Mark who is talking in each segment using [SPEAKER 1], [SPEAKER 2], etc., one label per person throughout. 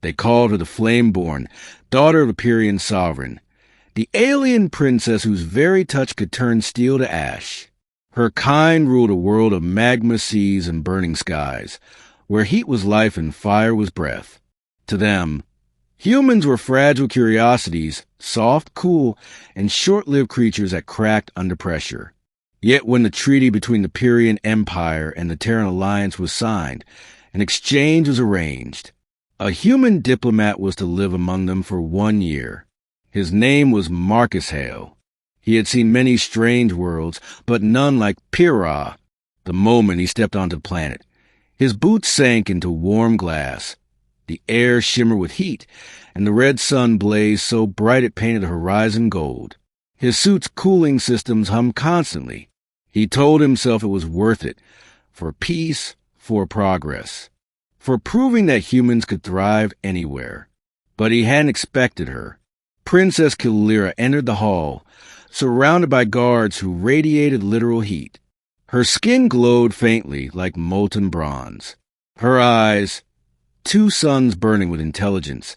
[SPEAKER 1] They called her the Flameborn, daughter of a Pyrian sovereign, the alien princess whose very touch could turn steel to ash. Her kind ruled a world of magma seas and burning skies, where heat was life and fire was breath. To them, humans were fragile curiosities, soft, cool, and short-lived creatures that cracked under pressure. Yet when the treaty between the Pyrian Empire and the Terran Alliance was signed, an exchange was arranged. A human diplomat was to live among them for 1 year. His name was Marcus Hale. He had seen many strange worlds, but none like Pyrrha. The moment he stepped onto the planet, his boots sank into warm glass. The air shimmered with heat, and the red sun blazed so bright it painted the horizon gold. His suit's cooling systems hummed constantly. He told himself it was worth it, for peace, for progress, for proving that humans could thrive anywhere. But he hadn't expected her. Princess Kilira entered the hall, surrounded by guards who radiated literal heat. Her skin glowed faintly like molten bronze. Her eyes, 2 suns burning with intelligence,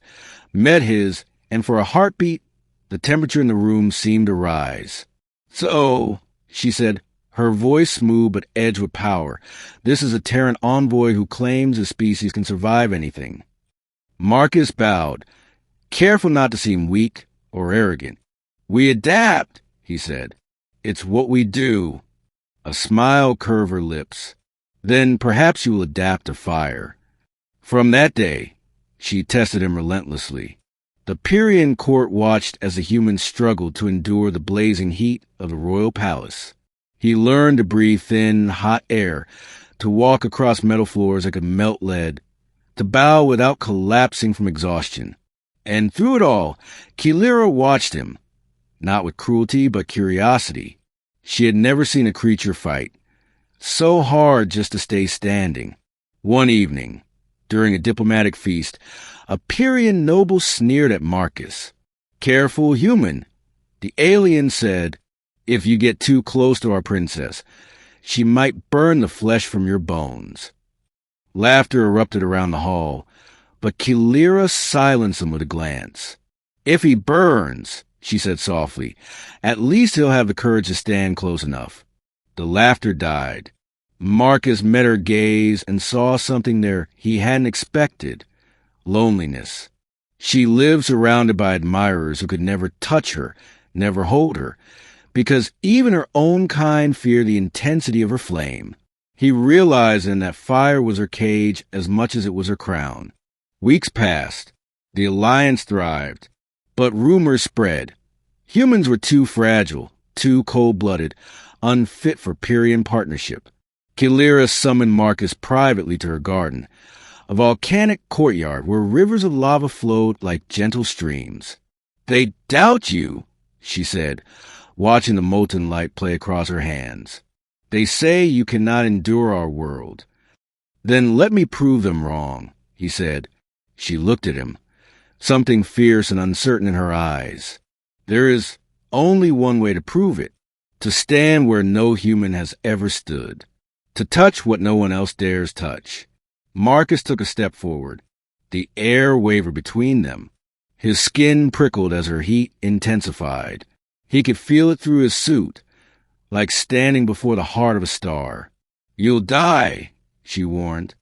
[SPEAKER 1] met his, and for a heartbeat, the temperature in the room seemed to rise. "So," she said, her voice smooth but edged with power, "this is a Terran envoy who claims his species can survive anything." Marcus bowed, careful not to seem weak or arrogant. "We adapt," he said. "It's what we do." A smile curved her lips. "Then perhaps you will adapt to fire." From that day, she tested him relentlessly. The Pyrian court watched as the humans struggled to endure the blazing heat of the royal palace. He learned to breathe thin, hot air, to walk across metal floors that could melt lead, to bow without collapsing from exhaustion. And through it all, Kilira watched him, not with cruelty but curiosity. She had never seen a creature fight so hard just to stay standing. One evening, during a diplomatic feast, a Pyrian noble sneered at Marcus. "Careful, human," the alien said. "If you get too close to our princess, she might burn the flesh from your bones." Laughter erupted around the hall, but Kilira silenced him with a glance. "If he burns," she said softly, "at least he'll have the courage to stand close enough." The laughter died. Marcus met her gaze and saw something there he hadn't expected. Loneliness. She lived surrounded by admirers who could never touch her, never hold her, because even her own kind feared the intensity of her flame. He realized then that fire was her cage as much as it was her crown. Weeks passed. The alliance thrived. But rumors spread. Humans were too fragile, too cold-blooded, unfit for Pyrian partnership. Kilira summoned Marcus privately to her garden, a volcanic courtyard where rivers of lava flowed like gentle streams. "They doubt you," she said, watching the molten light play across her hands. "They say you cannot endure our world." "Then let me prove them wrong," he said. She looked at him, something fierce and uncertain in her eyes. "There is only one way to prove it, to stand where no human has ever stood, to touch what no one else dares touch." Marcus took a step forward. The air wavered between them. His skin prickled as her heat intensified. He could feel it through his suit, like standing before the heart of a star. "You'll die," she warned.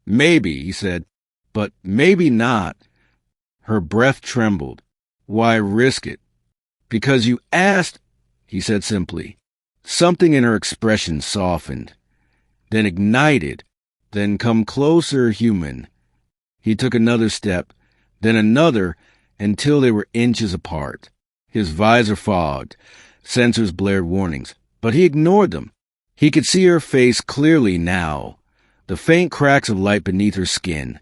[SPEAKER 1] "Maybe," he said, "but maybe not." Her breath trembled. "Why risk it?" "Because you asked," he said simply. Something in her expression softened, then ignited, then "Come closer, human." He took another step, then another, until they were inches apart. His visor fogged, sensors blared warnings, but he ignored them. He could see her face clearly now, the faint cracks of light beneath her skin,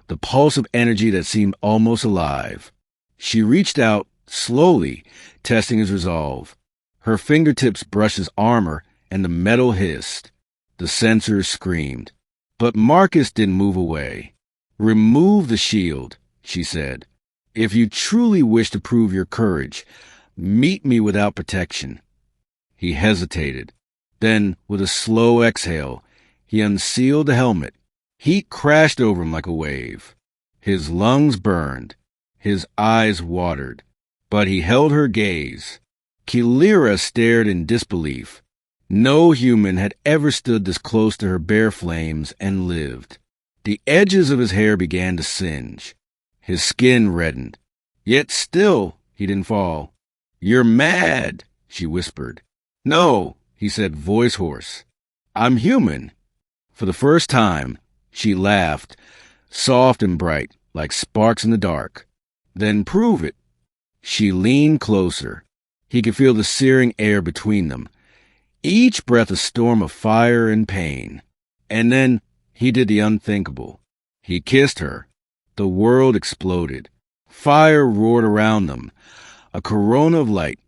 [SPEAKER 1] the pulse of energy that seemed almost alive. She reached out, slowly, testing his resolve. Her fingertips brushed his armor, and the metal hissed. The sensors screamed. But Marcus didn't move away. "Remove the shield," she said. "If you truly wish to prove your courage, meet me without protection." He hesitated. Then, with a slow exhale, he unsealed the helmet. Heat crashed over him like a wave. His lungs burned. His eyes watered. But he held her gaze. Kilira stared in disbelief. No human had ever stood this close to her bare flames and lived. The edges of his hair began to singe. His skin reddened. Yet still, he didn't fall. "You're mad," she whispered. "No," he said, voice hoarse. "I'm human." For the first time, she laughed, soft and bright, like sparks in the dark. "Then prove it." She leaned closer. He could feel the searing air between them, each breath a storm of fire and pain. And then he did the unthinkable. He kissed her. The world exploded. Fire roared around them, a corona of light,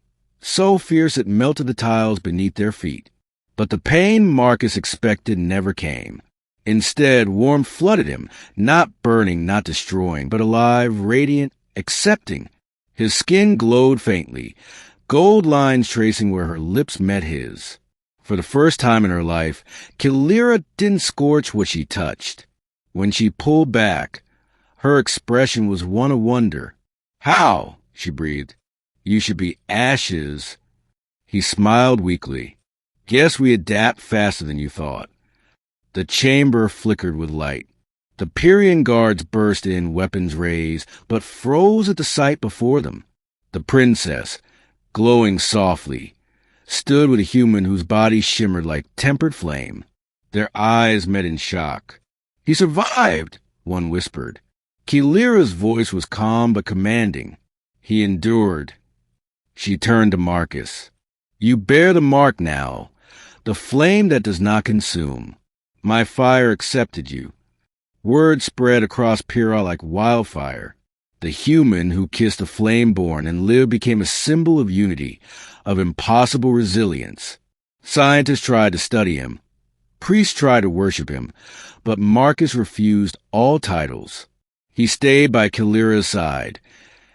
[SPEAKER 1] so fierce it melted the tiles beneath their feet. But the pain Marcus expected never came. Instead, warmth flooded him, not burning, not destroying, but alive, radiant, accepting. His skin glowed faintly, gold lines tracing where her lips met his. For the first time in her life, Kilira didn't scorch what she touched. When she pulled back, her expression was one of wonder. "How?" she breathed. "You should be ashes." He smiled weakly. "Guess we adapt faster than you thought." The chamber flickered with light. The Pyrian guards burst in, weapons raised, but froze at the sight before them. The princess, glowing softly, stood with a human whose body shimmered like tempered flame. Their eyes met in shock. "He survived," one whispered. Kilira's voice was calm but commanding. "He endured." She turned to Marcus. "You bear the mark now, the flame that does not consume. My fire accepted you." Word spread across Pyrrha like wildfire. The human who kissed a Flameborn and lived became a symbol of unity, of impossible resilience. Scientists tried to study him. Priests tried to worship him, but Marcus refused all titles. He stayed by Kilira's side,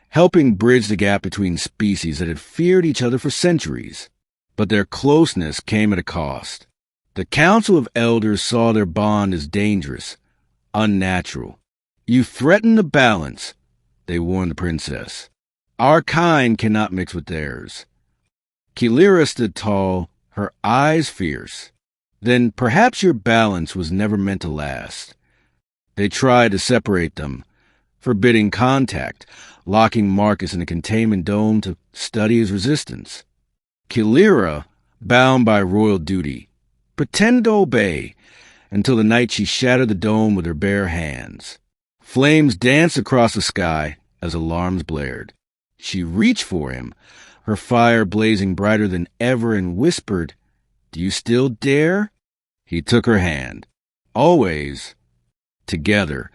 [SPEAKER 1] helping bridge the gap between species that had feared each other for centuries. But their closeness came at a cost. The Council of Elders saw their bond as dangerous, unnatural. "You threaten the balance," they warned the princess. "Our kind cannot mix with theirs." Kilira stood tall, her eyes fierce. "Then perhaps your balance was never meant to last." They tried to separate them, forbidding contact, locking Marcus in a containment dome to study his resistance. Kilira, bound by royal duty, pretended to obey until the night she shattered the dome with her bare hands. Flames danced across the sky as alarms blared. She reached for him, her fire blazing brighter than ever, and whispered, "Do you still dare?" He took her hand. Always. Together,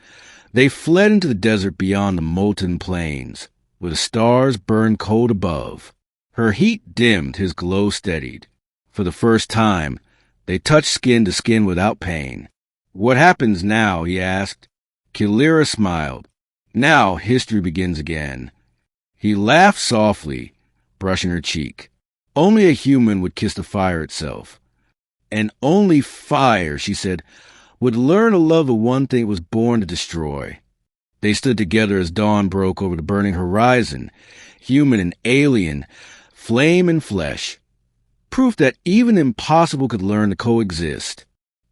[SPEAKER 1] they fled into the desert beyond the molten plains, where the stars burned cold above. Her heat dimmed, his glow steadied. For the first time, they touched skin to skin without pain. "What happens now?" he asked. Kilira smiled. "Now history begins again." He laughed softly, brushing her cheek. Only a human would kiss the fire itself. And only fire, she said, would learn to love the one thing it was born to destroy. They stood together as dawn broke over the burning horizon, human and alien, flame and flesh. Proof that even impossible could learn to coexist.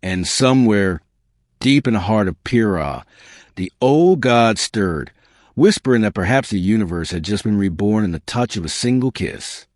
[SPEAKER 1] And somewhere, deep in the heart of Pyrrha, the old god stirred, whispering that perhaps the universe had just been reborn in the touch of a single kiss.